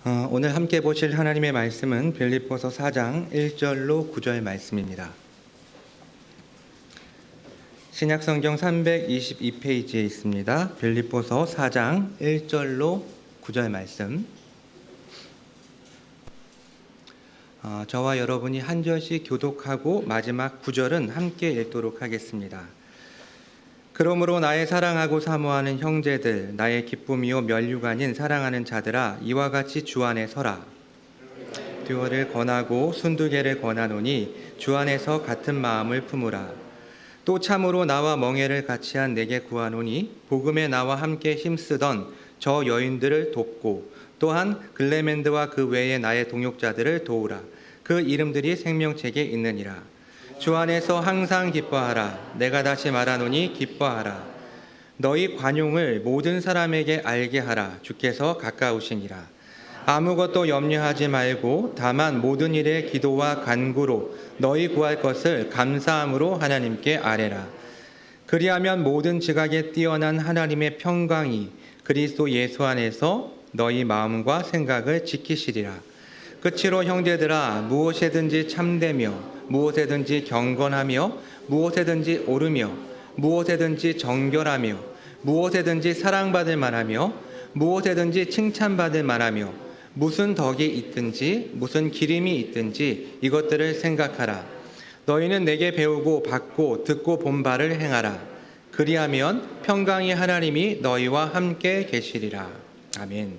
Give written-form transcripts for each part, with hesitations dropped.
오늘 함께 보실 하나님의 말씀은 빌립보서 4장 1절로 9절 말씀입니다. 신약성경 322페이지에 있습니다. 빌립보서 4장 1절로 9절 말씀. 저와 여러분이 한 절씩 교독하고 마지막 9절은 함께 읽도록 하겠습니다. 그러므로 나의 사랑하고 사모하는 형제들, 나의 기쁨이요 면류관인 사랑하는 자들아, 이와 같이 주 안에 서라. 듀어를 권하고 순두개를 권하노니 주 안에서 같은 마음을 품으라. 또 참으로 나와 멍에를 같이 한 내게 구하노니 복음에 나와 함께 힘쓰던 저 여인들을 돕고 또한 글레멘드와 그 외에 나의 동역자들을 도우라. 그 이름들이 생명책에 있느니라. 주 안에서 항상 기뻐하라. 내가 다시 말하노니 기뻐하라. 너희 관용을 모든 사람에게 알게 하라. 주께서 가까우시니라. 아무것도 염려하지 말고 다만 모든 일에 기도와 간구로 너희 구할 것을 감사함으로 하나님께 아뢰라. 그리하면 모든 지각에 뛰어난 하나님의 평강이 그리스도 예수 안에서 너희 마음과 생각을 지키시리라. 끝으로 형제들아, 무엇에든지 참되며 무엇에든지 경건하며 무엇에든지 옳으며 무엇에든지 정결하며 무엇에든지 사랑받을 만하며 무엇에든지 칭찬받을 만하며 무슨 덕이 있든지 무슨 기림이 있든지 이것들을 생각하라. 너희는 내게 배우고 받고 듣고 본 바를 행하라. 그리하면 평강의 하나님이 너희와 함께 계시리라. 아멘.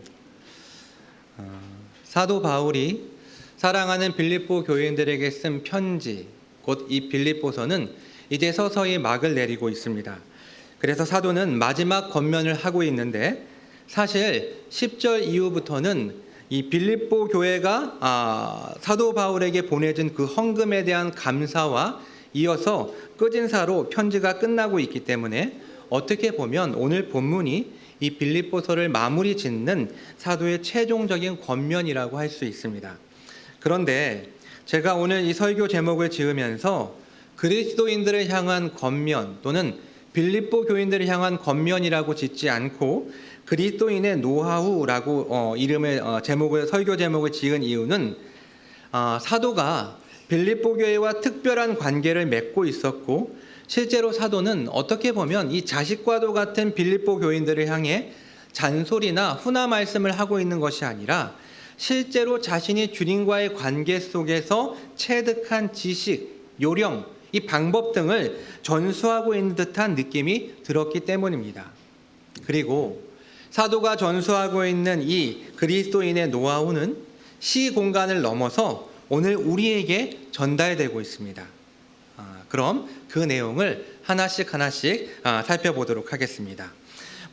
사도 바울이 사랑하는 빌립보 교인들에게 쓴 편지, 곧 이 빌립보서는 이제 서서히 막을 내리고 있습니다. 그래서 사도는 마지막 권면을 하고 있는데, 사실 10절 이후부터는 이 빌립보 교회가 사도 바울에게 보내준 그 헌금에 대한 감사와 이어서 끝인사로 편지가 끝나고 있기 때문에 어떻게 보면 오늘 본문이 이 빌립보서를 마무리 짓는 사도의 최종적인 권면이라고 할 수 있습니다. 그런데 제가 오늘 이 설교 제목을 지으면서 그리스도인들을 향한 권면 또는 빌립보 교인들을 향한 권면이라고 짓지 않고 그리스도인의 노하우라고 설교 제목을 지은 이유는 사도가 빌립보 교회와 특별한 관계를 맺고 있었고 실제로 사도는 어떻게 보면 이 자식과도 같은 빌립보 교인들을 향해 잔소리나 훈화 말씀을 하고 있는 것이 아니라 실제로 자신이 주님과의 관계 속에서 체득한 지식, 요령, 이 방법 등을 전수하고 있는 듯한 느낌이 들었기 때문입니다. 그리고 사도가 전수하고 있는 이 그리스도인의 노하우는 시 공간을 넘어서 오늘 우리에게 전달되고 있습니다. 그럼 그 내용을 하나씩 살펴보도록 하겠습니다.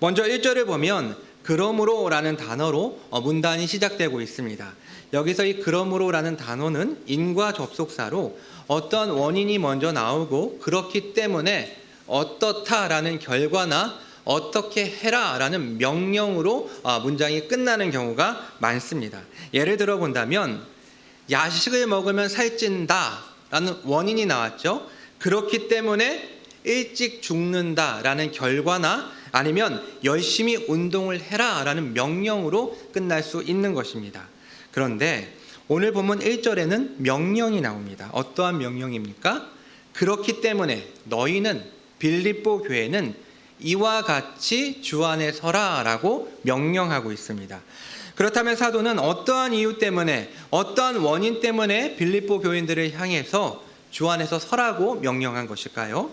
먼저 1절을 보면 그러므로라는 단어로 문단이 시작되고 있습니다. 여기서 이 그러므로라는 단어는 인과 접속사로 어떤 원인이 먼저 나오고 그렇기 때문에 어떻다라는 결과나 어떻게 해라라는 명령으로 문장이 끝나는 경우가 많습니다. 예를 들어 본다면 야식을 먹으면 살찐다라는 원인이 나왔죠. 그렇기 때문에 일찍 죽는다라는 결과나 아니면 열심히 운동을 해라라는 명령으로 끝날 수 있는 것입니다. 그런데 오늘 본문 1절에는 명령이 나옵니다. 어떠한 명령입니까? 그렇기 때문에 너희는 빌립보 교회는 이와 같이 주 안에 서라라고 명령하고 있습니다. 그렇다면 사도는 어떠한 이유 때문에 어떠한 원인 때문에 빌립보 교인들을 향해서 주 안에서 서라고 명령한 것일까요?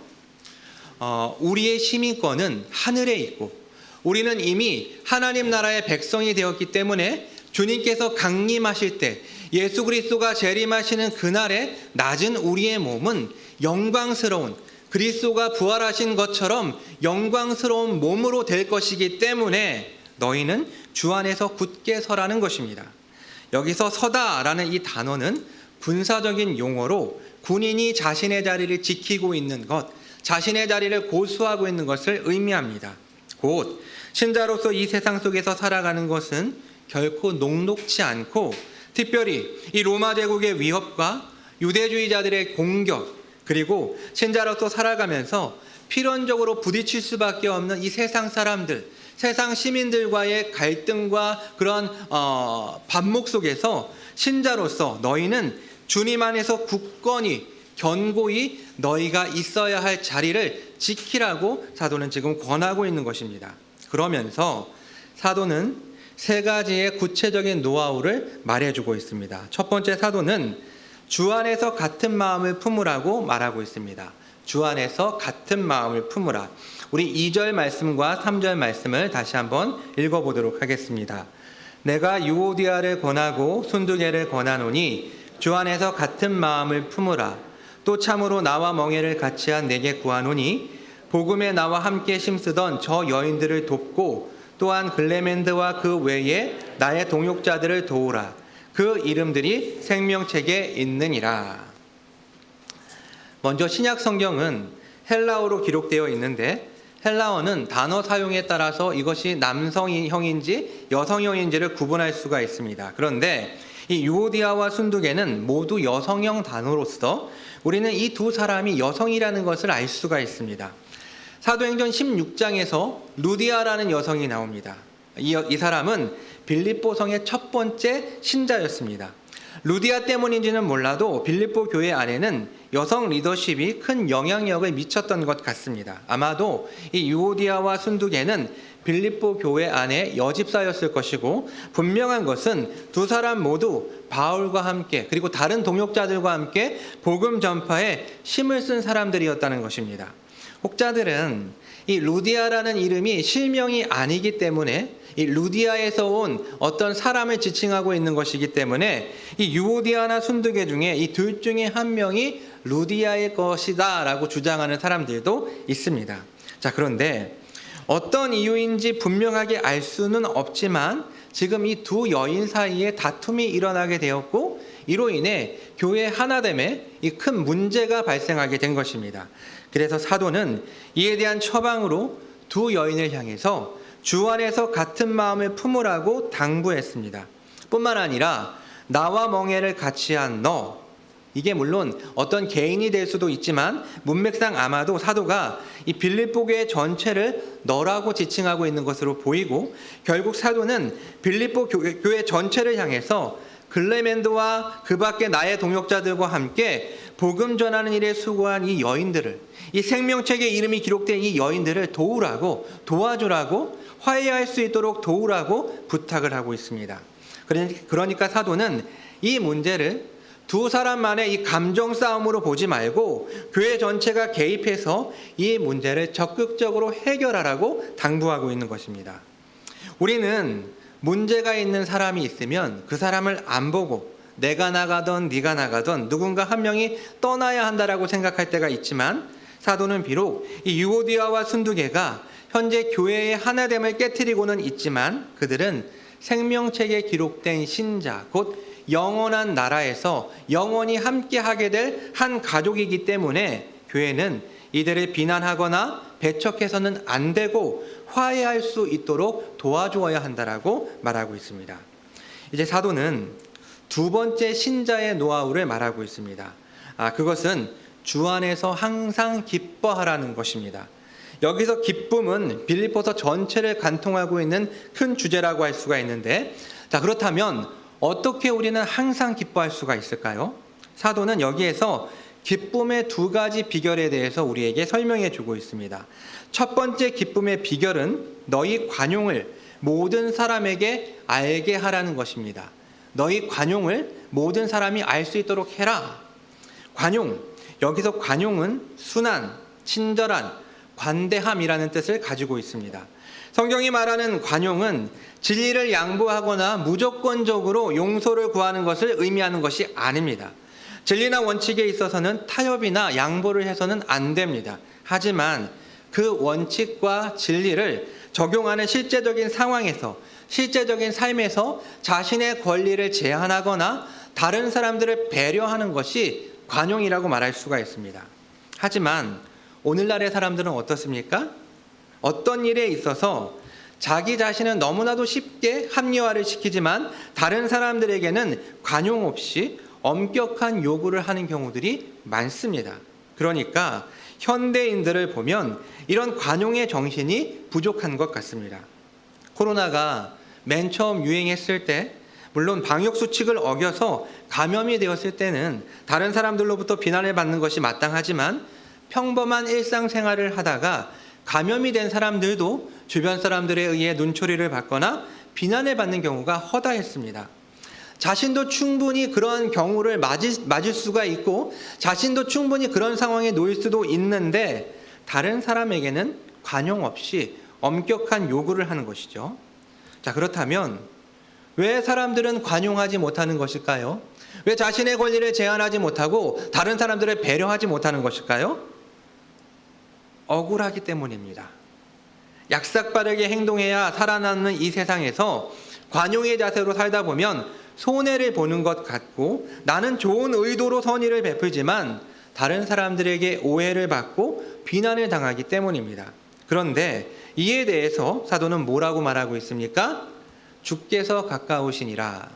우리의 시민권은 하늘에 있고 우리는 이미 하나님 나라의 백성이 되었기 때문에 주님께서 강림하실 때 예수 그리스도가 재림하시는 그날에 낮은 우리의 몸은 영광스러운 그리스도가 부활하신 것처럼 영광스러운 몸으로 될 것이기 때문에 너희는 주 안에서 굳게 서라는 것입니다. 여기서 서다라는 이 단어는 군사적인 용어로 군인이 자신의 자리를 지키고 있는 것, 자신의 자리를 고수하고 있는 것을 의미합니다. 곧 신자로서 이 세상 속에서 살아가는 것은 결코 녹록지 않고 특별히 이 로마 제국의 위협과 유대주의자들의 공격 그리고 신자로서 살아가면서 필연적으로 부딪힐 수밖에 없는 이 세상 사람들 세상 시민들과의 갈등과 그런 반목 속에서 신자로서 너희는 주님 안에서 굳건히 견고히 너희가 있어야 할 자리를 지키라고 사도는 지금 권하고 있는 것입니다. 그러면서 사도는 세 가지의 구체적인 노하우를 말해주고 있습니다. 첫 번째, 사도는 주 안에서 같은 마음을 품으라고 말하고 있습니다. 주 안에서 같은 마음을 품으라. 우리 2절 말씀과 3절 말씀을 다시 한번 읽어보도록 하겠습니다. 내가 유오디아를 권하고 순두개를 권하노니 주 안에서 같은 마음을 품으라. 또 참으로 나와 멍에를 같이 한 내게 구하노니 복음에 나와 함께 힘쓰던 저 여인들을 돕고 또한 글레멘드와 그 외에 나의 동역자들을 도우라. 그 이름들이 생명책에 있느니라. 먼저 신약 성경은 헬라어로 기록되어 있는데 헬라어는 단어 사용에 따라서 이것이 남성형인지 여성형인지를 구분할 수가 있습니다. 그런데 이 유오디아와 순두개는 모두 여성형 단어로서 우리는 이 두 사람이 여성이라는 것을 알 수가 있습니다. 사도행전 16장에서 루디아라는 여성이 나옵니다. 이 사람은 빌립보 성의 첫 번째 신자였습니다. 루디아 때문인지는 몰라도 빌립보 교회 안에는 여성 리더십이 큰 영향력을 미쳤던 것 같습니다. 아마도 이 유오디아와 순두개는 빌립보 교회 안에 여집사였을 것이고, 분명한 것은 두 사람 모두 바울과 함께 그리고 다른 동역자들과 함께 복음 전파에 힘을 쓴 사람들이었다는 것입니다. 혹자들은 이 루디아라는 이름이 실명이 아니기 때문에 이 루디아에서 온 어떤 사람을 지칭하고 있는 것이기 때문에 이 유오디아나 순두개 중에 이 둘 중에 한 명이 루디아의 것이다 라고 주장하는 사람들도 있습니다. 자, 그런데 어떤 이유인지 분명하게 알 수는 없지만 지금 이 두 여인 사이에 다툼이 일어나게 되었고, 이로 인해 교회 하나됨에 이 큰 문제가 발생하게 된 것입니다. 그래서 사도는 이에 대한 처방으로 두 여인을 향해서 주 안에서 같은 마음을 품으라고 당부했습니다. 뿐만 아니라 나와 멍에를 같이 한 너, 이게 물론 어떤 개인이 될 수도 있지만 문맥상 아마도 사도가 이 빌립보 교회 전체를 너라고 지칭하고 있는 것으로 보이고, 결국 사도는 빌립보 교회 전체를 향해서 글레멘드와 그 밖에 나의 동역자들과 함께 복음 전하는 일에 수고한 이 여인들을, 이 생명책에 이름이 기록된 이 여인들을 도우라고, 도와주라고, 화해할 수 있도록 도우라고 부탁을 하고 있습니다. 그러니까 사도는 이 문제를 두 사람만의 이 감정 싸움으로 보지 말고 교회 전체가 개입해서 이 문제를 적극적으로 해결하라고 당부하고 있는 것입니다. 우리는 문제가 있는 사람이 있으면 그 사람을 안 보고 내가 나가던 네가 나가던 누군가 한 명이 떠나야 한다라고 생각할 때가 있지만, 사도는 비록 이 유오디아와 순두개가 현재 교회의 하나됨을 깨트리고는 있지만 그들은 생명책에 기록된 신자, 곧 영원한 나라에서 영원히 함께하게 될 한 가족이기 때문에 교회는 이들을 비난하거나 배척해서는 안 되고 화해할 수 있도록 도와주어야 한다라고 말하고 있습니다. 이제 사도는 두 번째 신자의 노하우를 말하고 있습니다. 그것은 주 안에서 항상 기뻐하라는 것입니다. 여기서 기쁨은 빌립보서 전체를 관통하고 있는 큰 주제라고 할 수가 있는데, 자, 그렇다면 어떻게 우리는 항상 기뻐할 수가 있을까요? 사도는 여기에서 기쁨의 두 가지 비결에 대해서 우리에게 설명해 주고 있습니다. 첫 번째 기쁨의 비결은 너희 관용을 모든 사람에게 알게 하라는 것입니다. 너희 관용을 모든 사람이 알 수 있도록 해라. 관용, 여기서 관용은 순한, 친절한, 관대함이라는 뜻을 가지고 있습니다. 성경이 말하는 관용은 진리를 양보하거나 무조건적으로 용서를 구하는 것을 의미하는 것이 아닙니다. 진리나 원칙에 있어서는 타협이나 양보를 해서는 안 됩니다. 하지만 그 원칙과 진리를 적용하는 실제적인 상황에서, 실제적인 삶에서 자신의 권리를 제한하거나 다른 사람들을 배려하는 것이 관용이라고 말할 수가 있습니다. 하지만 오늘날의 사람들은 어떻습니까? 어떤 일에 있어서 자기 자신은 너무나도 쉽게 합리화를 시키지만 다른 사람들에게는 관용 없이 엄격한 요구를 하는 경우들이 많습니다. 그러니까 현대인들을 보면 이런 관용의 정신이 부족한 것 같습니다. 코로나가 맨 처음 유행했을 때, 물론 방역 수칙을 어겨서 감염이 되었을 때는 다른 사람들로부터 비난을 받는 것이 마땅하지만, 평범한 일상생활을 하다가 감염이 된 사람들도 주변 사람들에 의해 눈초리를 받거나 비난을 받는 경우가 허다했습니다. 자신도 충분히 그런 경우를 맞을 수가 있고, 자신도 충분히 그런 상황에 놓일 수도 있는데, 다른 사람에게는 관용 없이 엄격한 요구를 하는 것이죠. 자, 그렇다면 왜 사람들은 관용하지 못하는 것일까요? 왜 자신의 권리를 제한하지 못하고 다른 사람들을 배려하지 못하는 것일까요? 억울하기 때문입니다. 약삭빠르게 행동해야 살아남는 이 세상에서 관용의 자세로 살다 보면 손해를 보는 것 같고, 나는 좋은 의도로 선의를 베풀지만 다른 사람들에게 오해를 받고 비난을 당하기 때문입니다. 그런데 이에 대해서 사도는 뭐라고 말하고 있습니까? 주께서 가까우시니라.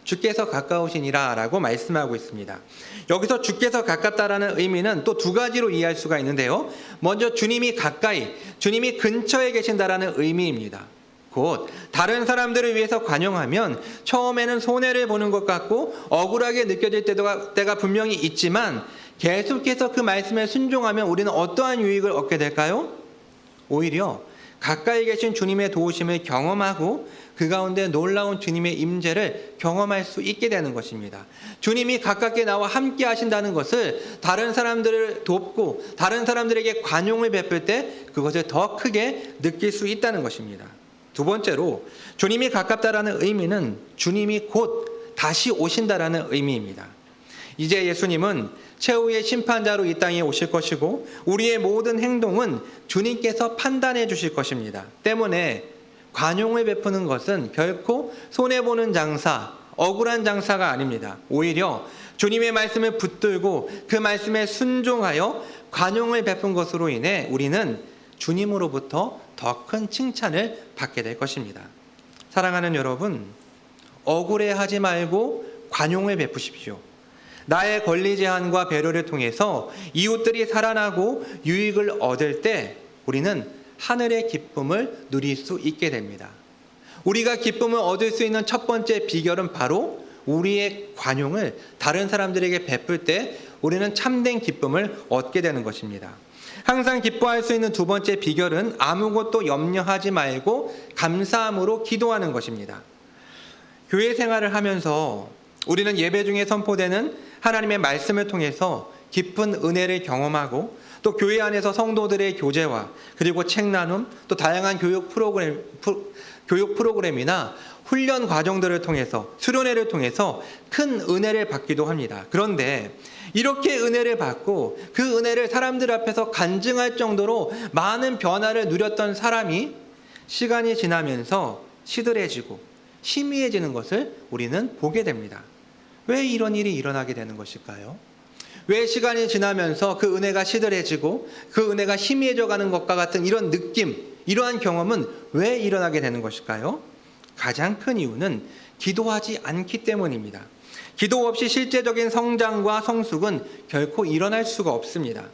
주께서 가까우시니라 라고 말씀하고 있습니다. 여기서 주께서 가깝다라는 의미는 또 두 가지로 이해할 수가 있는데요. 먼저 주님이 가까이, 주님이 근처에 계신다라는 의미입니다. 곧 다른 사람들을 위해서 관용하면 처음에는 손해를 보는 것 같고 억울하게 느껴질 때가 분명히 있지만, 계속해서 그 말씀에 순종하면 우리는 어떠한 유익을 얻게 될까요? 오히려 가까이 계신 주님의 도우심을 경험하고 그 가운데 놀라운 주님의 임재를 경험할 수 있게 되는 것입니다. 주님이 가깝게 나와 함께 하신다는 것을 다른 사람들을 돕고 다른 사람들에게 관용을 베풀 때 그것을 더 크게 느낄 수 있다는 것입니다. 두 번째로, 주님이 가깝다라는 의미는 주님이 곧 다시 오신다라는 의미입니다. 이제 예수님은 최후의 심판자로 이 땅에 오실 것이고 우리의 모든 행동은 주님께서 판단해 주실 것입니다. 때문에 관용을 베푸는 것은 결코 손해보는 장사, 억울한 장사가 아닙니다. 오히려 주님의 말씀을 붙들고 그 말씀에 순종하여 관용을 베푼 것으로 인해 우리는 주님으로부터 더 큰 칭찬을 받게 될 것입니다. 사랑하는 여러분, 억울해하지 말고 관용을 베푸십시오. 나의 권리 제한과 배려를 통해서 이웃들이 살아나고 유익을 얻을 때 우리는 하늘의 기쁨을 누릴 수 있게 됩니다. 우리가 기쁨을 얻을 수 있는 첫 번째 비결은 바로 우리의 관용을 다른 사람들에게 베풀 때 우리는 참된 기쁨을 얻게 되는 것입니다. 항상 기뻐할 수 있는 두 번째 비결은 아무것도 염려하지 말고 감사함으로 기도하는 것입니다. 교회 생활을 하면서 우리는 예배 중에 선포되는 하나님의 말씀을 통해서 깊은 은혜를 경험하고, 또 교회 안에서 성도들의 교제와 그리고 책 나눔, 또 다양한 교육 프로그램이나 훈련 과정들을 통해서, 수련회를 통해서 큰 은혜를 받기도 합니다. 그런데 이렇게 은혜를 받고 그 은혜를 사람들 앞에서 간증할 정도로 많은 변화를 누렸던 사람이 시간이 지나면서 시들해지고 희미해지는 것을 우리는 보게 됩니다. 왜 이런 일이 일어나게 되는 것일까요? 왜 시간이 지나면서 그 은혜가 시들해지고 그 은혜가 희미해져 가는 것과 같은 이런 느낌, 이러한 경험은 왜 일어나게 되는 것일까요? 가장 큰 이유는 기도하지 않기 때문입니다. 기도 없이 실제적인 성장과 성숙은 결코 일어날 수가 없습니다.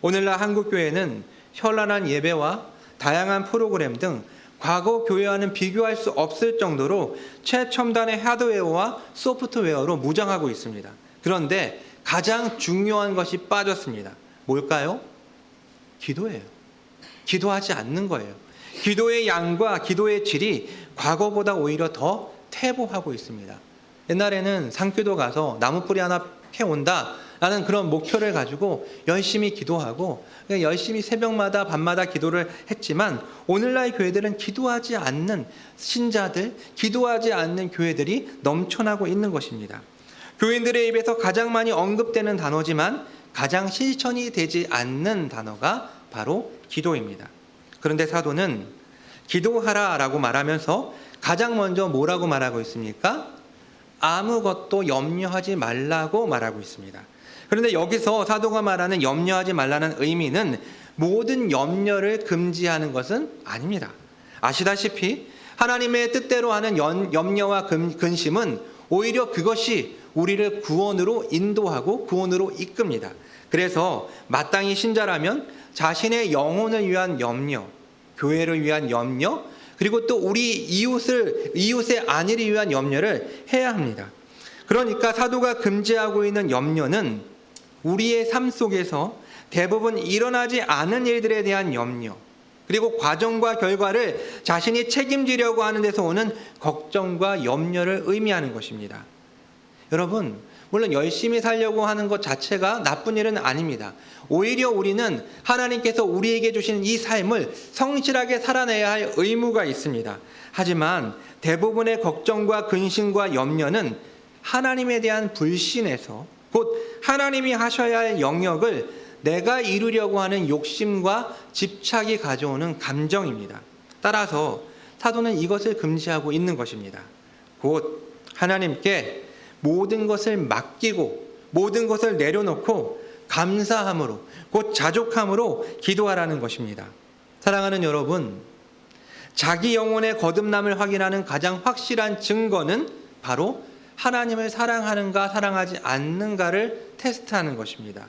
오늘날 한국교회는 현란한 예배와 다양한 프로그램 등 과거 교회와는 비교할 수 없을 정도로 최첨단의 하드웨어와 소프트웨어로 무장하고 있습니다. 그런데 가장 중요한 것이 빠졌습니다. 뭘까요? 기도예요. 기도하지 않는 거예요. 기도의 양과 기도의 질이 과거보다 오히려 더 퇴보하고 있습니다. 옛날에는 산기도 가서 나무뿌리 하나 캐온다 라는 그런 목표를 가지고 열심히 기도하고 열심히 새벽마다 밤마다 기도를 했지만, 오늘날 교회들은 기도하지 않는 신자들, 기도하지 않는 교회들이 넘쳐나고 있는 것입니다. 교인들의 입에서 가장 많이 언급되는 단어지만 가장 실천이 되지 않는 단어가 바로 기도입니다. 그런데 사도는 기도하라라고 말하면서 가장 먼저 뭐라고 말하고 있습니까? 아무것도 염려하지 말라고 말하고 있습니다. 그런데 여기서 사도가 말하는 염려하지 말라는 의미는 모든 염려를 금지하는 것은 아닙니다. 아시다시피 하나님의 뜻대로 하는 염려와 근심은 오히려 그것이 우리를 구원으로 인도하고 구원으로 이끕니다. 그래서 마땅히 신자라면 자신의 영혼을 위한 염려, 교회를 위한 염려, 그리고 또 우리 이웃의 안위를 위한 염려를 해야 합니다. 그러니까 사도가 금지하고 있는 염려는 우리의 삶 속에서 대부분 일어나지 않은 일들에 대한 염려, 그리고 과정과 결과를 자신이 책임지려고 하는 데서 오는 걱정과 염려를 의미하는 것입니다. 여러분, 물론 열심히 살려고 하는 것 자체가 나쁜 일은 아닙니다. 오히려 우리는 하나님께서 우리에게 주신 이 삶을 성실하게 살아내야 할 의무가 있습니다. 하지만 대부분의 걱정과 근심과 염려는 하나님에 대한 불신에서, 곧 하나님이 하셔야 할 영역을 내가 이루려고 하는 욕심과 집착이 가져오는 감정입니다. 따라서 사도는 이것을 금지하고 있는 것입니다. 곧 하나님께 모든 것을 맡기고 모든 것을 내려놓고 감사함으로, 곧 자족함으로 기도하라는 것입니다. 사랑하는 여러분, 자기 영혼의 거듭남을 확인하는 가장 확실한 증거는 바로 하나님을 사랑하는가 사랑하지 않는가를 테스트하는 것입니다.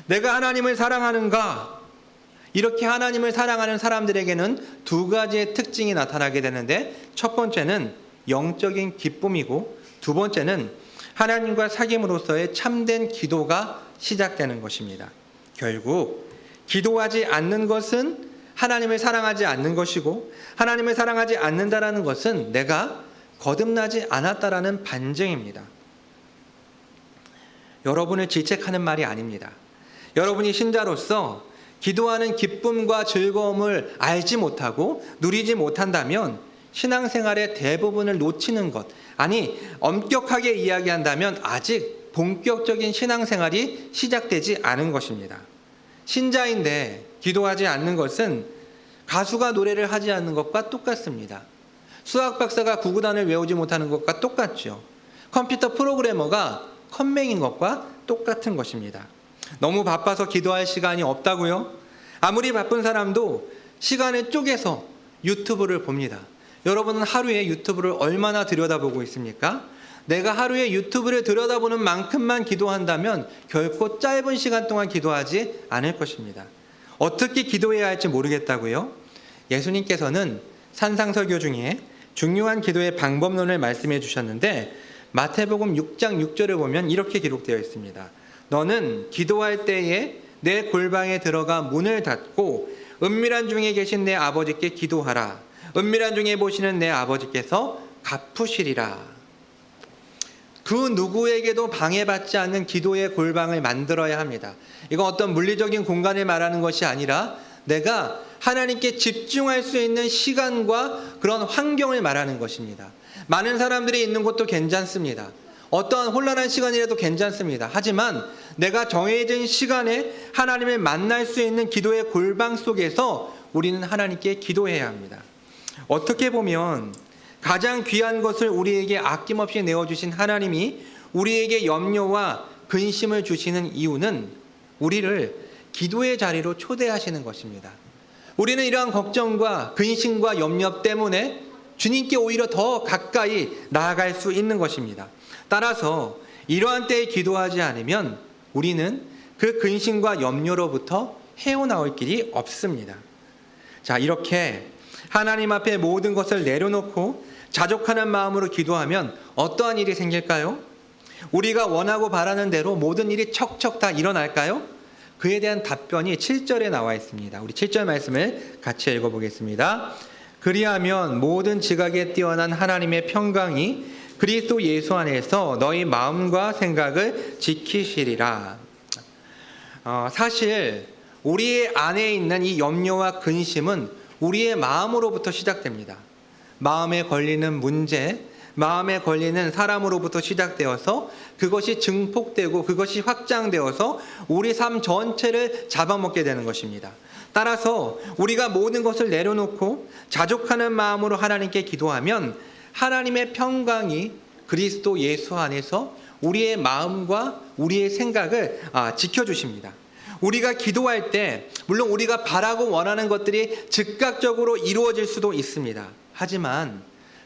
내가 하나님을 사랑하는가? 이렇게 하나님을 사랑하는 사람들에게는 두 가지의 특징이 나타나게 되는데, 첫 번째는 영적인 기쁨이고 두 번째는 하나님과 사귐으로서의 참된 기도가 시작되는 것입니다. 결국 기도하지 않는 것은 하나님을 사랑하지 않는 것이고, 하나님을 사랑하지 않는다라는 것은 내가 거듭나지 않았다라는 반증입니다. 여러분을 질책하는 말이 아닙니다. 여러분이 신자로서 기도하는 기쁨과 즐거움을 알지 못하고 누리지 못한다면 신앙생활의 대부분을 놓치는 것, 아니 엄격하게 이야기한다면 아직 본격적인 신앙생활이 시작되지 않은 것입니다. 신자인데 기도하지 않는 것은 가수가 노래를 하지 않는 것과 똑같습니다. 수학 박사가 구구단을 외우지 못하는 것과 똑같죠. 컴퓨터 프로그래머가 컴맹인 것과 똑같은 것입니다. 너무 바빠서 기도할 시간이 없다고요? 아무리 바쁜 사람도 시간을 쪼개서 유튜브를 봅니다. 여러분은 하루에 유튜브를 얼마나 들여다보고 있습니까? 내가 하루에 유튜브를 들여다보는 만큼만 기도한다면 결코 짧은 시간 동안 기도하지 않을 것입니다. 어떻게 기도해야 할지 모르겠다고요? 예수님께서는 산상설교 중에 중요한 기도의 방법론을 말씀해 주셨는데, 마태복음 6장 6절을 보면 이렇게 기록되어 있습니다. 너는 기도할 때에 내 골방에 들어가 문을 닫고 은밀한 중에 계신 내 아버지께 기도하라. 은밀한 중에 보시는 내 아버지께서 갚으시리라. 그 누구에게도 방해받지 않는 기도의 골방을 만들어야 합니다. 이건 어떤 물리적인 공간을 말하는 것이 아니라 내가 하나님께 집중할 수 있는 시간과 그런 환경을 말하는 것입니다. 많은 사람들이 있는 곳도 괜찮습니다. 어떠한 혼란한 시간이라도 괜찮습니다. 하지만 내가 정해진 시간에 하나님을 만날 수 있는 기도의 골방 속에서 우리는 하나님께 기도해야 합니다. 어떻게 보면 가장 귀한 것을 우리에게 아낌없이 내어주신 하나님이 우리에게 염려와 근심을 주시는 이유는 우리를 기도의 자리로 초대하시는 것입니다. 우리는 이러한 걱정과 근심과 염려 때문에 주님께 오히려 더 가까이 나아갈 수 있는 것입니다. 따라서 이러한 때에 기도하지 않으면 우리는 그 근심과 염려로부터 헤어나올 길이 없습니다. 자, 이렇게 하나님 앞에 모든 것을 내려놓고 자족하는 마음으로 기도하면 어떠한 일이 생길까요? 우리가 원하고 바라는 대로 모든 일이 척척 다 일어날까요? 그에 대한 답변이 7절에 나와 있습니다. 우리 7절 말씀을 같이 읽어보겠습니다. 그리하면 모든 지각에 뛰어난 하나님의 평강이 그리스도 예수 안에서 너희 마음과 생각을 지키시리라. 사실 우리의 안에 있는 이 염려와 근심은 우리의 마음으로부터 시작됩니다. 마음에 걸리는 문제, 마음에 걸리는 사람으로부터 시작되어서 그것이 증폭되고 그것이 확장되어서 우리 삶 전체를 잡아먹게 되는 것입니다. 따라서 우리가 모든 것을 내려놓고 자족하는 마음으로 하나님께 기도하면 하나님의 평강이 그리스도 예수 안에서 우리의 마음과 우리의 생각을 지켜주십니다. 우리가 기도할 때 물론 우리가 바라고 원하는 것들이 즉각적으로 이루어질 수도 있습니다. 하지만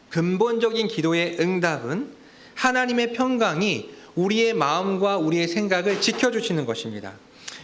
근본적인 기도의 응답은 하나님의 평강이 우리의 마음과 우리의 생각을 지켜주시는 것입니다.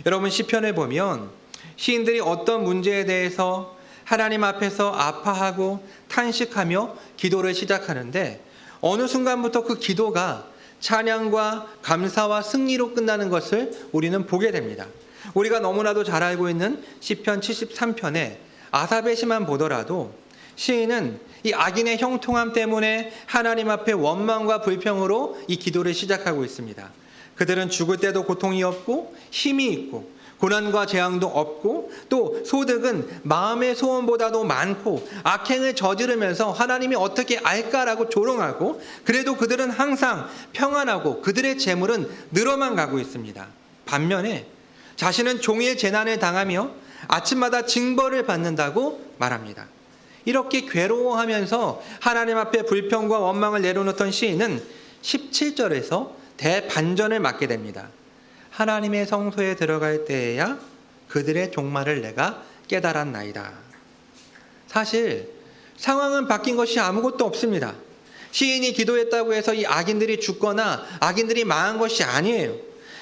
여러분, 시편을 보면 시인들이 어떤 문제에 대해서 하나님 앞에서 아파하고 탄식하며 기도를 시작하는데 어느 순간부터 그 기도가 찬양과 감사와 승리로 끝나는 것을 우리는 보게 됩니다. 우리가 너무나도 잘 알고 있는 시편 73편에 아삽의 시만 보더라도 시인은 이 악인의 형통함 때문에 하나님 앞에 원망과 불평으로 이 기도를 시작하고 있습니다. 그들은 죽을 때도 고통이 없고 힘이 있고 고난과 재앙도 없고 또 소득은 마음의 소원보다도 많고 악행을 저지르면서 하나님이 어떻게 알까라고 조롱하고 그래도 그들은 항상 평안하고 그들의 재물은 늘어만 가고 있습니다. 반면에 자신은 종일 재난을 당하며 아침마다 징벌을 받는다고 말합니다. 이렇게 괴로워하면서 하나님 앞에 불평과 원망을 내려놓던 시인은 17절에서 대반전을 맞게 됩니다. 하나님의 성소에 들어갈 때에야 그들의 종말을 내가 깨달았나이다. 사실 상황은 바뀐 것이 아무것도 없습니다. 시인이 기도했다고 해서 이 악인들이 죽거나 악인들이 망한 것이 아니에요.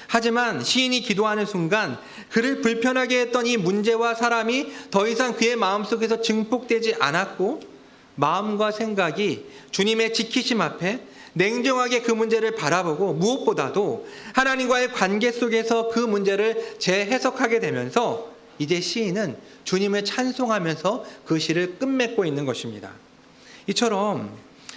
하지만 시인이 기도하는 순간 그를 불편하게 했던 이 문제와 사람이 더 이상 그의 마음속에서 증폭되지 않았고 마음과 생각이 주님의 지키심 앞에 냉정하게 그 문제를 바라보고 무엇보다도 하나님과의 관계 속에서 그 문제를 재해석하게 되면서 이제 시인은 주님을 찬송하면서 그 시를 끝맺고 있는 것입니다. 이처럼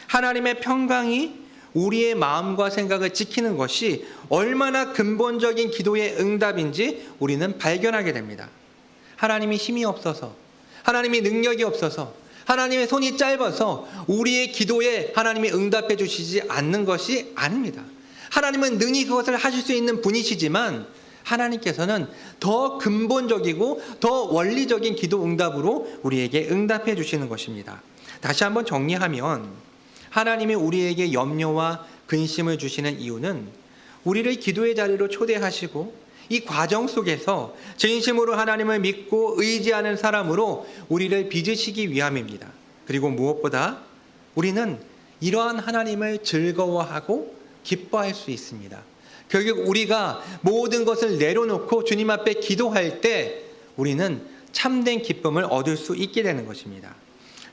하나님의 평강이 우리의 마음과 생각을 지키는 것이 얼마나 근본적인 기도의 응답인지 우리는 발견하게 됩니다. 하나님이 힘이 없어서, 하나님이 능력이 없어서, 하나님의 손이 짧아서 우리의 기도에 하나님이 응답해 주시지 않는 것이 아닙니다. 하나님은 능히 그것을 하실 수 있는 분이시지만 하나님께서는 더 근본적이고 더 원리적인 기도 응답으로 우리에게 응답해 주시는 것입니다. 다시 한번 정리하면 하나님이 우리에게 염려와 근심을 주시는 이유는 우리를 기도의 자리로 초대하시고 이 과정 속에서 진심으로 하나님을 믿고 의지하는 사람으로 우리를 빚으시기 위함입니다. 그리고 무엇보다 우리는 이러한 하나님을 즐거워하고 기뻐할 수 있습니다. 결국 우리가 모든 것을 내려놓고 주님 앞에 기도할 때 우리는 참된 기쁨을 얻을 수 있게 되는 것입니다.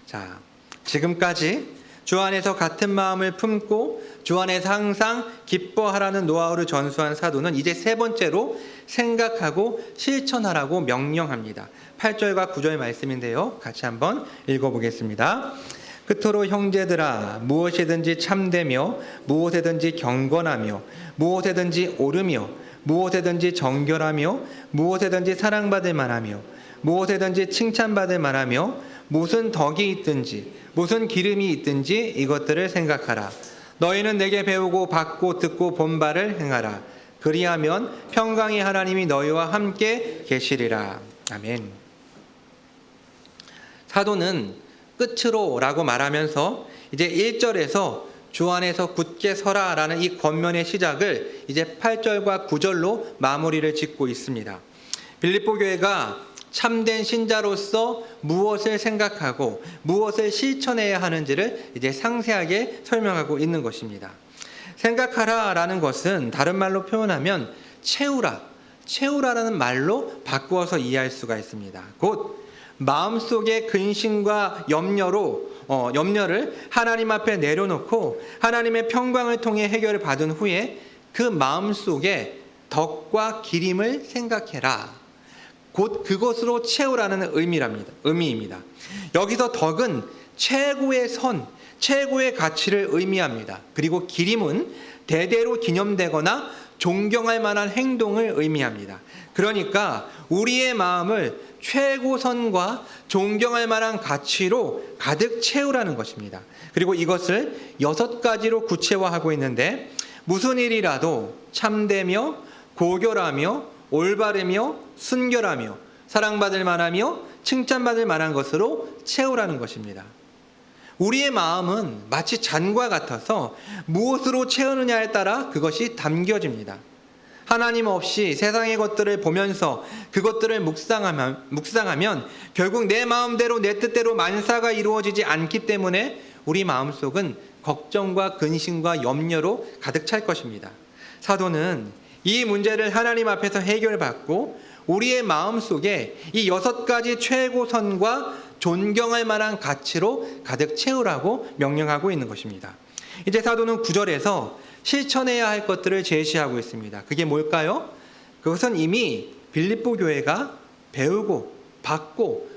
자, 지금까지 주 안에서 같은 마음을 품고 주 안에서 항상 기뻐하라는 노하우를 전수한 사도는 이제 세 번째로 생각하고 실천하라고 명령합니다. 8절과 9절 말씀인데요. 같이 한번 읽어보겠습니다. 그토록 형제들아 무엇이든지 참되며 무엇에든지 경건하며 무엇에든지 옳으며 무엇에든지 정결하며 무엇에든지 사랑받을 만하며 무엇에든지 칭찬받을 만하며 무슨 덕이 있든지 무슨 기름이 있든지 이것들을 생각하라. 너희는 내게 배우고 받고 듣고 본 바를 행하라. 그리하면 평강의 하나님이 너희와 함께 계시리라. 아멘. 사도는 끝으로 라고 말하면서 이제 1절에서 주 안에서 굳게 서라라는 이 권면의 시작을 이제 8절과 9절로 마무리를 짓고 있습니다. 빌립보 교회가 참된 신자로서 무엇을 생각하고 무엇을 실천해야 하는지를 이제 상세하게 설명하고 있는 것입니다. 생각하라라는 것은 다른 말로 표현하면 채우라라는 말로 바꾸어서 이해할 수가 있습니다. 곧 마음속의 근심과 염려를 하나님 앞에 내려놓고 하나님의 평강을 통해 해결을 받은 후에 그 마음속에 덕과 기림을 생각해라. 곧 그것으로 채우라는 의미입니다. 여기서 덕은 최고의 선, 최고의 가치를 의미합니다. 그리고 기림은 대대로 기념되거나 존경할 만한 행동을 의미합니다. 그러니까 우리의 마음을 최고선과 존경할 만한 가치로 가득 채우라는 것입니다. 그리고 이것을 6가지로 구체화하고 있는데 무슨 일이라도 참되며 고결하며 올바르며 순결하며 사랑받을 만하며 칭찬받을 만한 것으로 채우라는 것입니다. 우리의 마음은 마치 잔과 같아서 무엇으로 채우느냐에 따라 그것이 담겨집니다. 하나님 없이 세상의 것들을 보면서 그것들을 묵상하면 결국 내 마음대로 내 뜻대로 만사가 이루어지지 않기 때문에 우리 마음속은 걱정과 근심과 염려로 가득 찰 것입니다. 사도는 이 문제를 하나님 앞에서 해결받고 우리의 마음속에 이 6가지 최고선과 존경할 만한 가치로 가득 채우라고 명령하고 있는 것입니다. 이제 사도는 9절에서 실천해야 할 것들을 제시하고 있습니다. 그게 뭘까요? 그것은 이미 빌립보 교회가 배우고 받고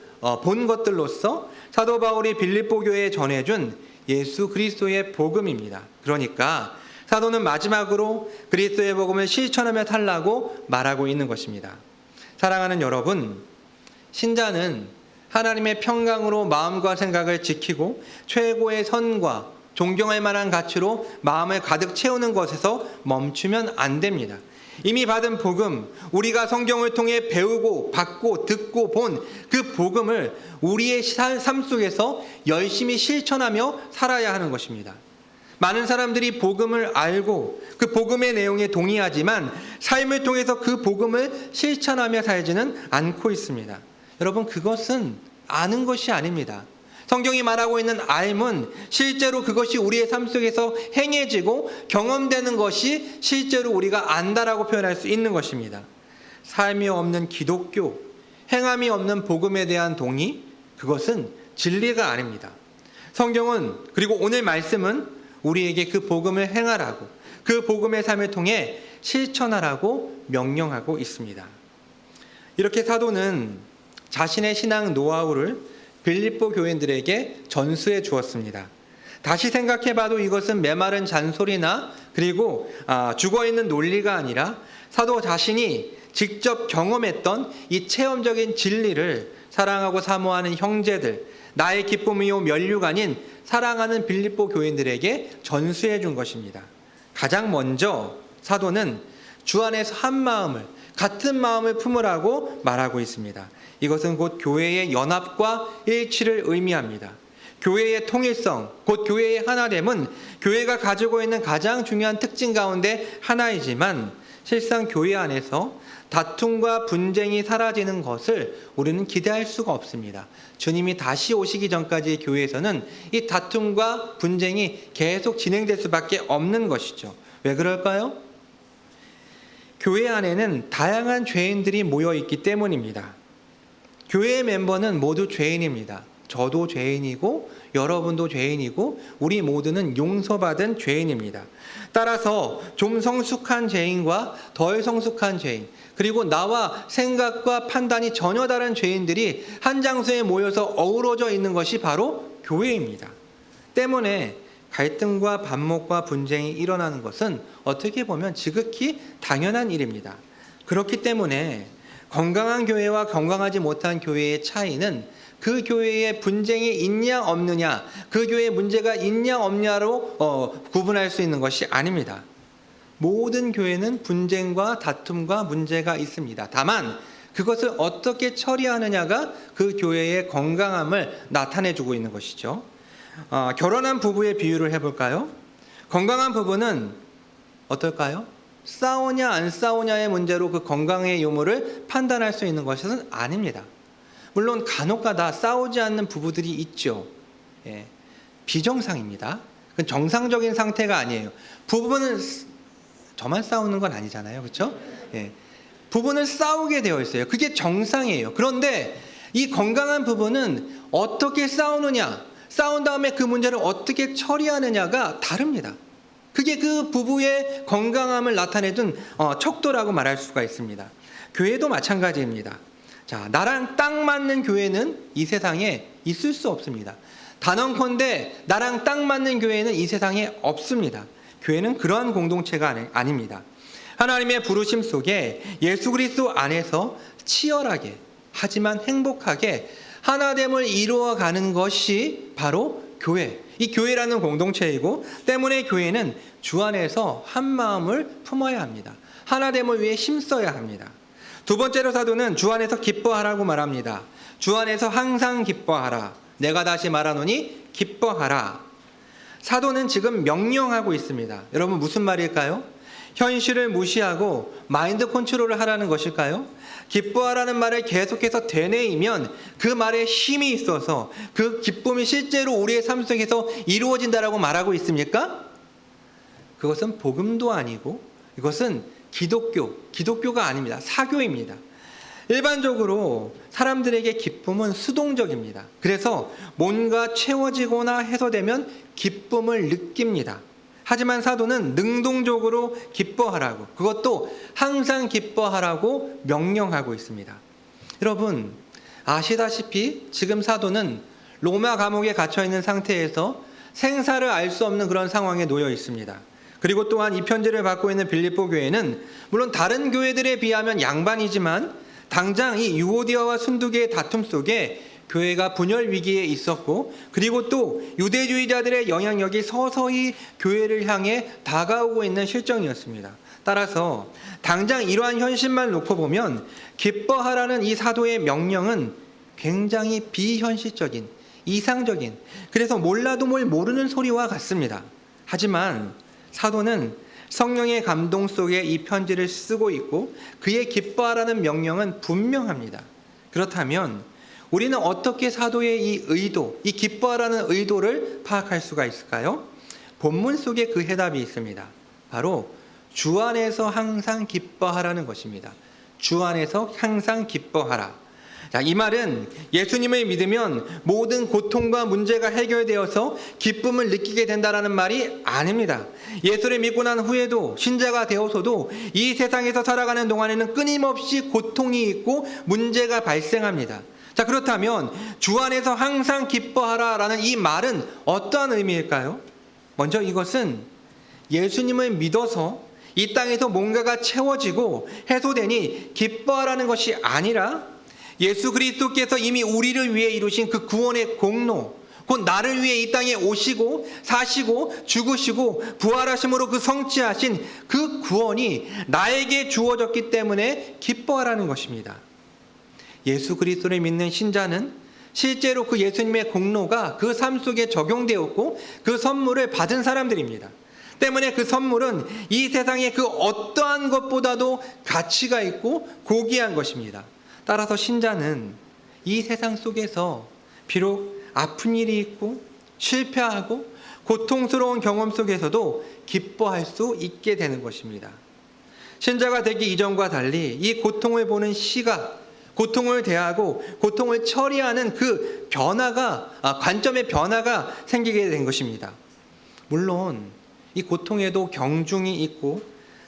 본 것들로서 사도 바울이 빌립보 교회에 전해준 예수 그리스도의 복음입니다. 그러니까 사도는 마지막으로 그리스도의 복음을 실천하며 살라고 말하고 있는 것입니다. 사랑하는 여러분, 신자는 하나님의 평강으로 마음과 생각을 지키고 최고의 선과 존경할 만한 가치로 마음을 가득 채우는 것에서 멈추면 안 됩니다. 이미 받은 복음, 우리가 성경을 통해 배우고 받고 듣고 본 그 복음을 우리의 삶 속에서 열심히 실천하며 살아야 하는 것입니다. 많은 사람들이 복음을 알고 그 복음의 내용에 동의하지만 삶을 통해서 그 복음을 실천하며 살지는 않고 있습니다. 여러분, 그것은 아는 것이 아닙니다. 성경이 말하고 있는 알문, 실제로 그것이 우리의 삶 속에서 행해지고 경험되는 것이 실제로 우리가 안다라고 표현할 수 있는 것입니다. 삶이 없는 기독교, 행함이 없는 복음에 대한 동의, 그것은 진리가 아닙니다. 성경은, 그리고 오늘 말씀은 우리에게 그 복음을 행하라고, 그 복음의 삶을 통해 실천하라고 명령하고 있습니다. 이렇게 사도는 자신의 신앙 노하우를 빌립보 교인들에게 전수해 주었습니다. 다시 생각해봐도 이것은 메마른 잔소리나 그리고 죽어있는 논리가 아니라 사도 자신이 직접 경험했던 이 체험적인 진리를 사랑하고 사모하는 형제들, 나의 기쁨이요 면류관인 사랑하는 빌립보 교인들에게 전수해 준 것입니다. 가장 먼저 사도는 주 안에서 한 마음을, 같은 마음을 품으라고 말하고 있습니다. 이것은 곧 교회의 연합과 일치를 의미합니다. 교회의 통일성, 곧 교회의 하나됨은 교회가 가지고 있는 가장 중요한 특징 가운데 하나이지만 실상 교회 안에서 다툼과 분쟁이 사라지는 것을 우리는 기대할 수가 없습니다. 주님이 다시 오시기 전까지 교회에서는 이 다툼과 분쟁이 계속 진행될 수밖에 없는 것이죠. 왜 그럴까요? 교회 안에는 다양한 죄인들이 모여 있기 때문입니다. 교회의 멤버는 모두 죄인입니다. 저도 죄인이고 여러분도 죄인이고 우리 모두는 용서받은 죄인입니다. 따라서 좀 성숙한 죄인과 덜 성숙한 죄인, 그리고 나와 생각과 판단이 전혀 다른 죄인들이 한 장소에 모여서 어우러져 있는 것이 바로 교회입니다. 때문에 갈등과 반목과 분쟁이 일어나는 것은 어떻게 보면 지극히 당연한 일입니다. 그렇기 때문에 건강한 교회와 건강하지 못한 교회의 차이는 그 교회에 분쟁이 있냐 없느냐, 그 교회에 문제가 있냐 없냐로 구분할 수 있는 것이 아닙니다. 모든 교회는 분쟁과 다툼과 문제가 있습니다. 다만 그것을 어떻게 처리하느냐가 그 교회의 건강함을 나타내주고 있는 것이죠. 결혼한 부부의 비유를 해볼까요? 건강한 부부는 어떨까요? 싸우냐 안 싸우냐의 문제로 그 건강의 유무를 판단할 수 있는 것은 아닙니다. 물론 간혹가다 싸우지 않는 부부들이 있죠. 예, 비정상입니다. 그건 정상적인 상태가 아니에요. 부부는 저만 싸우는 건 아니잖아요, 그렇죠? 예, 부부는 싸우게 되어 있어요. 그게 정상이에요. 그런데 이 건강한 부부는 어떻게 싸우느냐, 싸운 다음에 그 문제를 어떻게 처리하느냐가 다릅니다. 그게 그 부부의 건강함을 나타내준 척도라고 말할 수가 있습니다. 교회도 마찬가지입니다. 자, 나랑 딱 맞는 교회는 이 세상에 있을 수 없습니다. 단언컨대 나랑 딱 맞는 교회는 이 세상에 없습니다. 교회는 그러한 공동체가 아닙니다. 하나님의 부르심 속에 예수 그리스도 안에서 치열하게 하지만 행복하게 하나됨을 이루어가는 것이 바로 교회, 이 교회라는 공동체이고, 때문에 교회는 주 안에서 한 마음을 품어야 합니다. 하나됨을 위해 힘써야 합니다. 두 번째로 사도는 주 안에서 기뻐하라고 말합니다. 주 안에서 항상 기뻐하라. 내가 다시 말하노니 기뻐하라. 사도는 지금 명령하고 있습니다. 여러분, 무슨 말일까요? 현실을 무시하고 마인드 컨트롤을 하라는 것일까요? 기뻐하라는 말을 계속해서 되뇌이면 그 말에 힘이 있어서 그 기쁨이 실제로 우리의 삶 속에서 이루어진다라고 말하고 있습니까? 그것은 복음도 아니고 이것은 기독교가 아닙니다. 사교입니다. 일반적으로 사람들에게 기쁨은 수동적입니다. 그래서 뭔가 채워지거나 해소되면 기쁨을 느낍니다. 하지만 사도는 능동적으로 기뻐하라고, 그것도 항상 기뻐하라고 명령하고 있습니다. 여러분, 아시다시피 지금 사도는 로마 감옥에 갇혀 있는 상태에서 생사를 알 수 없는 그런 상황에 놓여 있습니다. 그리고 또한 이 편지를 받고 있는 빌립보 교회는 물론 다른 교회들에 비하면 양반이지만 당장 이 유오디아와 순두개의 다툼 속에 교회가 분열 위기에 있었고, 그리고 또 유대주의자들의 영향력이 서서히 교회를 향해 다가오고 있는 실정이었습니다. 따라서 당장 이러한 현실만 놓고 보면 기뻐하라는 이 사도의 명령은 굉장히 비현실적인, 이상적인, 그래서 몰라도 뭘 모르는 소리와 같습니다. 하지만 사도는 성령의 감동 속에 이 편지를 쓰고 있고 그의 기뻐하라는 명령은 분명합니다. 그렇다면 우리는 어떻게 사도의 이 의도, 이 기뻐하라는 의도를 파악할 수가 있을까요? 본문 속에 그 해답이 있습니다. 바로 주 안에서 항상 기뻐하라는 것입니다. 주 안에서 항상 기뻐하라. 자, 이 말은 예수님을 믿으면 모든 고통과 문제가 해결되어서 기쁨을 느끼게 된다는 말이 아닙니다. 예수를 믿고 난 후에도, 신자가 되어서도 이 세상에서 살아가는 동안에는 끊임없이 고통이 있고 문제가 발생합니다. 자, 그렇다면 주 안에서 항상 기뻐하라라는 이 말은 어떠한 의미일까요? 먼저 이것은 예수님을 믿어서 이 땅에서 뭔가가 채워지고 해소되니 기뻐하라는 것이 아니라 예수 그리스도께서 이미 우리를 위해 이루신 그 구원의 공로, 곧 나를 위해 이 땅에 오시고 사시고 죽으시고 부활하심으로 그 성취하신 그 구원이 나에게 주어졌기 때문에 기뻐하라는 것입니다. 예수 그리스도를 믿는 신자는 실제로 그 예수님의 공로가 그 삶 속에 적용되었고 그 선물을 받은 사람들입니다. 때문에 그 선물은 이 세상의 그 어떠한 것보다도 가치가 있고 고귀한 것입니다. 따라서 신자는 이 세상 속에서 비록 아픈 일이 있고 실패하고 고통스러운 경험 속에서도 기뻐할 수 있게 되는 것입니다. 신자가 되기 이전과 달리 이 고통을 보는 시각, 고통을 대하고 고통을 처리하는 그 변화가, 관점의 변화가 생기게 된 것입니다. 물론 이 고통에도 경중이 있고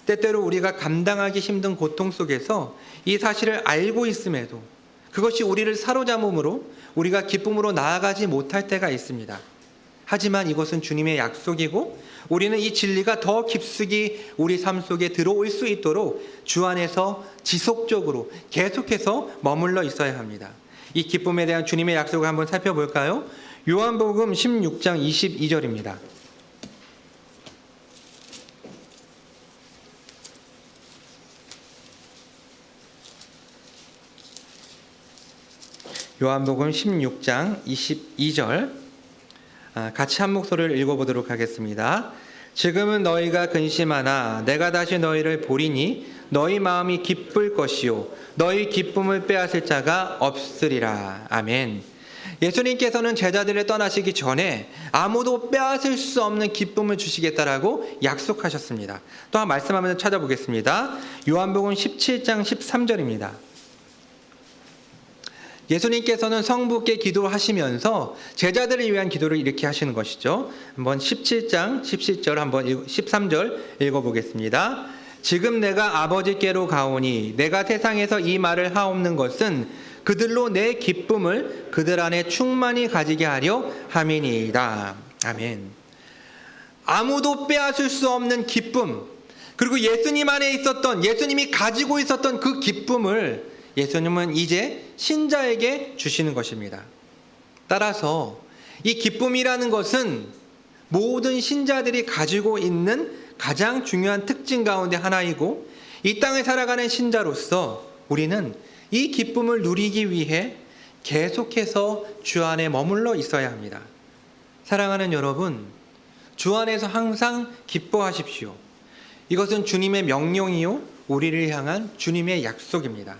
때때로 우리가 감당하기 힘든 고통 속에서 이 사실을 알고 있음에도 그것이 우리를 사로잡음으로 우리가 기쁨으로 나아가지 못할 때가 있습니다. 하지만 이것은 주님의 약속이고 우리는 이 진리가 더 깊숙이 우리 삶 속에 들어올 수 있도록 주 안에서 지속적으로 계속해서 머물러 있어야 합니다. 이 기쁨에 대한 주님의 약속을 한번 살펴볼까요? 요한복음 16장 22절입니다. 요한복음 16장 22절 같이 한 목소리를 읽어보도록 하겠습니다. 지금은 너희가 근심하나 내가 다시 너희를 보리니 너희 마음이 기쁠 것이요 너희 기쁨을 빼앗을 자가 없으리라. 아멘. 예수님께서는 제자들을 떠나시기 전에 아무도 빼앗을 수 없는 기쁨을 주시겠다라고 약속하셨습니다. 또 한 말씀 한번 찾아보겠습니다. 요한복음 17장 13절입니다. 예수님께서는 성부께 기도하시면서 제자들을 위한 기도를 이렇게 하시는 것이죠. 한번 17장 17절 한번 13절 읽어보겠습니다. 지금 내가 아버지께로 가오니 내가 세상에서 이 말을 하옵는 것은 그들로 내 기쁨을 그들 안에 충만히 가지게 하려 함이니이다. 아멘. 아무도 빼앗을 수 없는 기쁨, 그리고 예수님 안에 있었던, 예수님이 가지고 있었던 그 기쁨을 예수님은 이제 신자에게 주시는 것입니다. 따라서 이 기쁨이라는 것은 모든 신자들이 가지고 있는 가장 중요한 특징 가운데 하나이고, 이 땅을 살아가는 신자로서 우리는 이 기쁨을 누리기 위해 계속해서 주 안에 머물러 있어야 합니다. 사랑하는 여러분, 주 안에서 항상 기뻐하십시오. 이것은 주님의 명령이요 우리를 향한 주님의 약속입니다.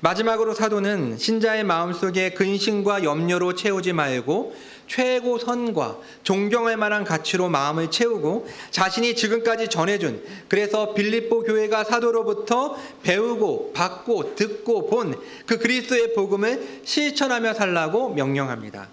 마지막으로 사도는 신자의 마음속에 근심과 염려로 채우지 말고 최고 선과 존경할 만한 가치로 마음을 채우고 자신이 지금까지 전해준, 그래서 빌립보 교회가 사도로부터 배우고 받고 듣고 본 그 그리스도의 복음을 실천하며 살라고 명령합니다.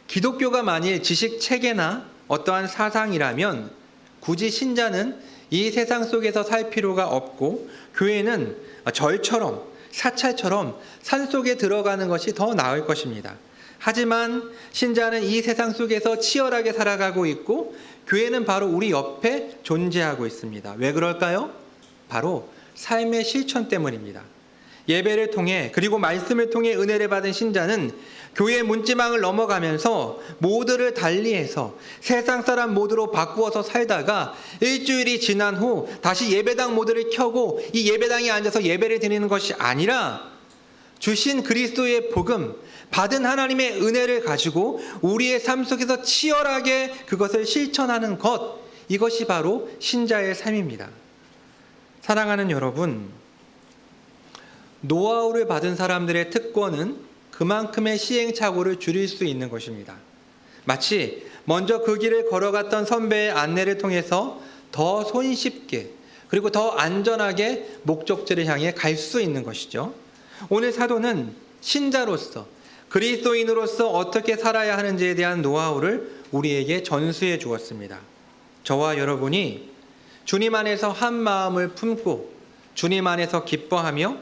기독교가 만일 지식 체계나 어떠한 사상이라면 굳이 신자는 이 세상 속에서 살 필요가 없고, 교회는 절처럼 사찰처럼 산속에 들어가는 것이 더 나을 것입니다. 하지만 신자는 이 세상 속에서 치열하게 살아가고 있고, 교회는 바로 우리 옆에 존재하고 있습니다. 왜 그럴까요? 바로 삶의 실천 때문입니다. 예배를 통해, 그리고 말씀을 통해 은혜를 받은 신자는 교회 문지망을 넘어가면서 모두를 달리해서 세상 사람 모두로 바꾸어서 살다가 일주일이 지난 후 다시 예배당 모두를 켜고 이 예배당에 앉아서 예배를 드리는 것이 아니라 주신 그리스도의 복음, 받은 하나님의 은혜를 가지고 우리의 삶 속에서 치열하게 그것을 실천하는 것, 이것이 바로 신자의 삶입니다. 사랑하는 여러분, 노하우를 받은 사람들의 특권은 그만큼의 시행착오를 줄일 수 있는 것입니다. 마치 먼저 그 길을 걸어갔던 선배의 안내를 통해서 더 손쉽게, 그리고 더 안전하게 목적지를 향해 갈 수 있는 것이죠. 오늘 사도는 신자로서, 그리스도인으로서 어떻게 살아야 하는지에 대한 노하우를 우리에게 전수해 주었습니다. 저와 여러분이 주님 안에서 한 마음을 품고 주님 안에서 기뻐하며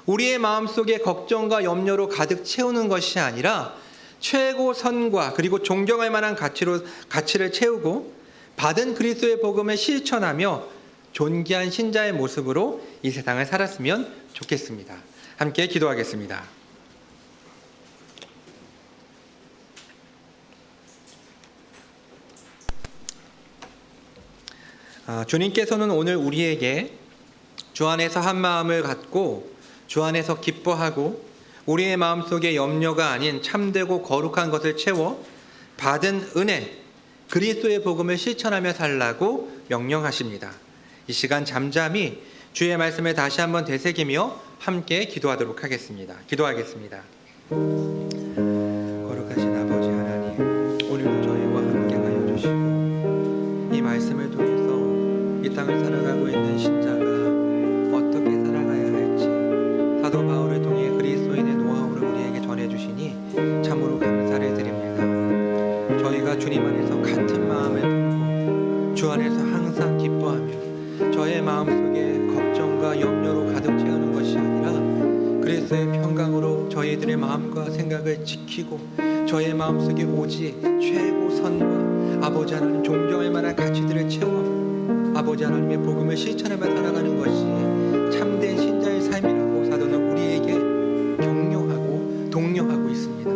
우리의 마음속에 걱정과 염려로 가득 채우는 것이 아니라 최고 선과 그리고 존경할 만한 가치를 채우고 받은 그리스도의 복음을 실천하며 존귀한 신자의 모습으로 이 세상을 살았으면 좋겠습니다. 함께 기도하겠습니다. 주님께서는 오늘 우리에게 주 안에서 한 마음을 갖고 주 안에서 기뻐하고 우리의 마음속에 염려가 아닌 참되고 거룩한 것을 채워 받은 은혜, 그리스도의 복음을 실천하며 살라고 명령하십니다. 이 시간 잠잠히 주의 말씀을 다시 한번 되새기며 함께 기도하도록 하겠습니다. 기도하겠습니다. 거룩하신 아버지 하나님, 오늘도 저희와 함께하여 주시고 이 말씀을 통해서 이 땅을 살아가고 있는 신자가 어떻게 살아가야 할지 사도 바울을 통해 그리스도인의 노하우를 우리에게 전해주시니 참으로 감사를 드립니다. 저희가 주님 안에서 같은 마음을 품고 주 안에서 항상 기뻐하며 저의 마음속에 걱정과 염려로 가득 채우는 것이 아니라 그리스도의 평강으로 저희들의 마음과 생각을 지키고 저의 마음속에 오직 최고 선과 아버지 하나님 존경할 만한 가치들을 채워 아버지 하나님의 복음을 실천하며 살아가는 것이 참된 신자의 삶이라고 사도는 우리에게 격려하고 독려하고 있습니다.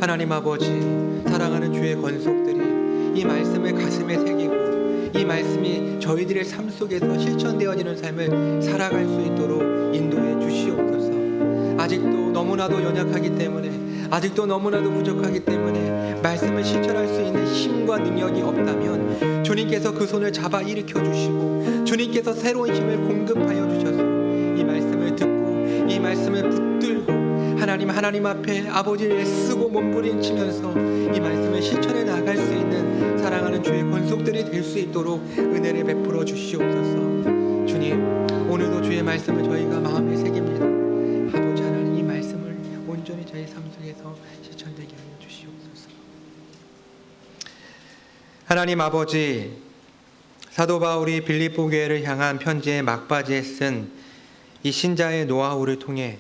하나님 아버지, 사랑하는 주의 권속들이 이 말씀을 가슴에 새기고 이 말씀이 저희들의 삶 속에서 실천되어지는 삶을 살아갈 수 있도록 인도해 주시옵소서. 아직도 너무나도 연약하기 때문에, 아직도 너무나도 부족하기 때문에 말씀을 실천할 수 있는 힘과 능력이 없다면 주님께서 그 손을 잡아 일으켜 주시고 주님께서 새로운 힘을 공급하여 주셔서 이 말씀을 듣고 이 말씀을 붙들고 하나님 앞에 아버지를 애쓰고 몸부림치면서 이 말씀을 실천해 나갈 수 있는 사랑하는 주의 권속들이 될 수 있도록 은혜를 베풀어 주시옵소서. 주님, 오늘도 주의 말씀을 저희가 마음에 새깁니다. 아버지 하나님, 이 말씀을 온전히 저희 삶 속에서 실천되게 하여 주시옵소서. 하나님 아버지, 사도 바울이 빌립보 교회를 향한 편지의 막바지에 쓴 이 신자의 노하우를 통해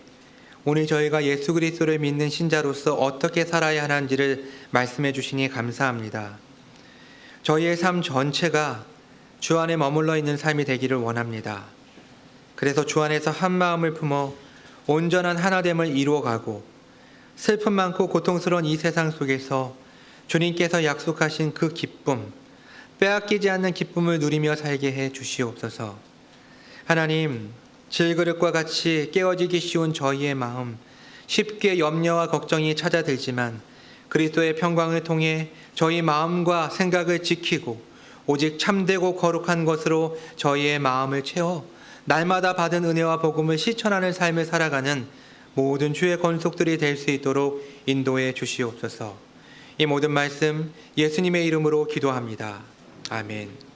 오늘 저희가 예수 그리스도를 믿는 신자로서 어떻게 살아야 하는지를 말씀해 주시니 감사합니다. 저희의 삶 전체가 주 안에 머물러 있는 삶이 되기를 원합니다. 그래서 주 안에서 한 마음을 품어 온전한 하나됨을 이루어가고 슬픔 많고 고통스러운 이 세상 속에서 주님께서 약속하신 그 기쁨, 빼앗기지 않는 기쁨을 누리며 살게 해 주시옵소서. 하나님, 질그릇과 같이 깨어지기 쉬운 저희의 마음, 쉽게 염려와 걱정이 찾아들지만 그리스도의 평강을 통해 저희 마음과 생각을 지키고 오직 참되고 거룩한 것으로 저희의 마음을 채워 날마다 받은 은혜와 복음을 실천하는 삶을 살아가는 모든 주의 권속들이 될 수 있도록 인도해 주시옵소서. 이 모든 말씀 예수님의 이름으로 기도합니다. 아멘.